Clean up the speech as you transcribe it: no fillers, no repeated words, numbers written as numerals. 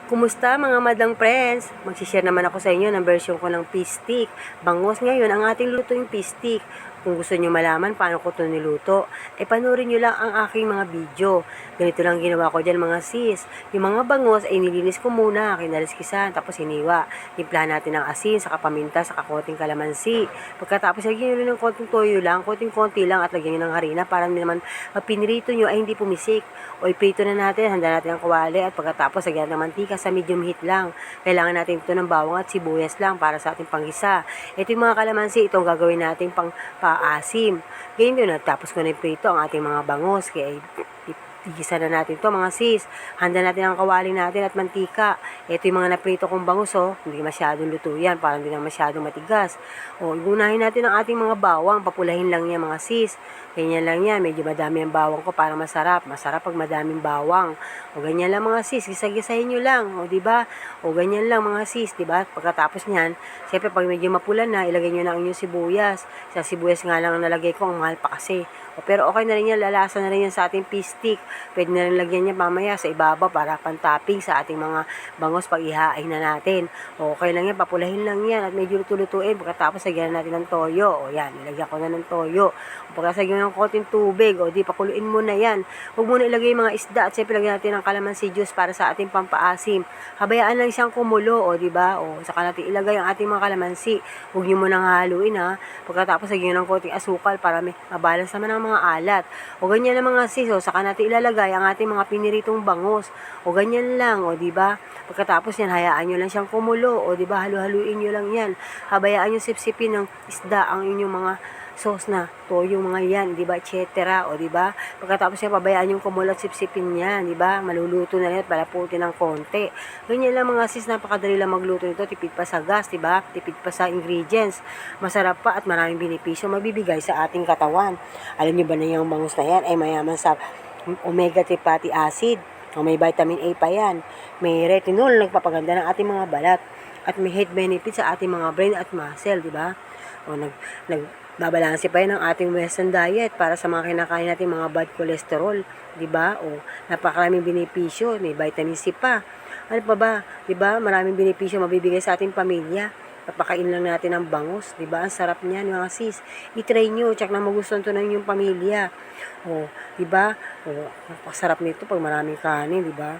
Kumusta mga madlang friends? Magsishare naman ako sa inyo ng version ko ng fish stick. Bangos ngayon ang ating luto yung fish stick. Kung gusto nyo malaman paano ko ito niluto, panoorin nyo lang ang aking mga video. Ganito lang ginawa ko dyan mga sis. Yung mga bangos ay nilinis ko muna, kinaliskisan, tapos hiniwa. Timplahan natin ng asin, saka paminta, saka konting kalamansi. Pagkatapos lagyan nyo ng konting toyo lang, konting-konti lang at lagyan nyo ng harina para naman pinirito nyo ay hindi pumisik. O iprito na natin, handa natin ang kawali at pagkatapos lagyan ng mantika sa medium heat lang. Kailangan natin ito ng bawang at sibuyas lang para sa ating panggisa. Ito yung mga kalamansi, itong gagawin natin pang paasim. Ganyan doon, tapos ko na iprito ang ating mga bangos. Kaya igisa na natin to mga sis. Handa natin ang kawali natin at mantika. Ito yung mga naprito kong bangus hindi masyadong luto yan, parang hindi na masyadong matigas. Igunahin natin ang ating mga bawang, papulahin lang yan mga sis. Ganyan lang yan, medyo madami ang bawang ko para masarap. Masarap pag madaming bawang. Ganyan lang mga sis, gisa-gisahin nyo lang. Di ba? Ganyan lang mga sis, di ba? Pagkatapos niyan, siyempre pag medyo mapula na, ilagay nyo na ang inyong sibuyas. Sa sibuyas nga lang ang nalagay ko, ang mahal pa kasi. Pero okay na rin yan, lalasa na rin yan sa ating fish stick. Pwede na rin lagyan niya mamaya sa ibabaw para pang-topping sa ating mga bangos pag ihain na natin. Okay lang yan, papulahin lang yan at medyo luto-lutuin. Pagkatapos lagyan natin ng toyo. Yan, nilagyan ko na ng toyo. Pagkatapos lagyan ng konting tubig. Di, pakuluin mo na yan. Huwag mo na ilagay yung mga isda at siyempre lagyan natin ng calamansi juice para sa ating pampaasim. Habayaan lang siyang kumulo, di ba? Saka natin ilagay ang ating mga calamansi. Huwag niyo munang haluin ha. Pagkatapos lagyan ng konting asukal para may mabalance naman ang mga alat. Ganyan na mga sis, saka natin ilalagay ang ating mga piniritong bangos. Ganyan lang, di ba? Pagkatapos yan, hayaan nyo lang siyang kumulo, di ba? Halu-haluin nyo lang yan. Habayaan nyo sipsipin ng isda ang inyong mga sauce na toyo mga yan, di ba? Etc. Di ba? Pagkatapos yan, pabayaan yung kumulo at sipsipin yan, di ba? Maluluto na rin at palaputin ng konti. Ganyan lang mga sis, napakadali lang magluto nito. Tipid pa sa gas, di ba? Tipid pa sa ingredients. Masarap pa at maraming benepisyo mabibigay sa ating katawan. Alam nyo ba na yung bangus na yan ay mayaman sa omega-3 fatty acid. May vitamin A pa yan. May retinol, nagpapaganda ng ating mga balat. At may health benefit sa ating mga brain at muscle, di ba? Nagbabalanse pa yan ang ating western diet para sa mga kinakain natin mga bad cholesterol, di ba? Napakaraming benepisyo, may vitamin C pa. Ano pa ba? Di ba? Maraming benepisyo mabibigay sa ating pamilya. Papakain lang natin ng bangus, di ba? Ang sarap niyan, mga sis. I-try nyo, check na magustuhan to ng inyong pamilya. Di ba? Napakasarap nito pag maraming kanin, di ba?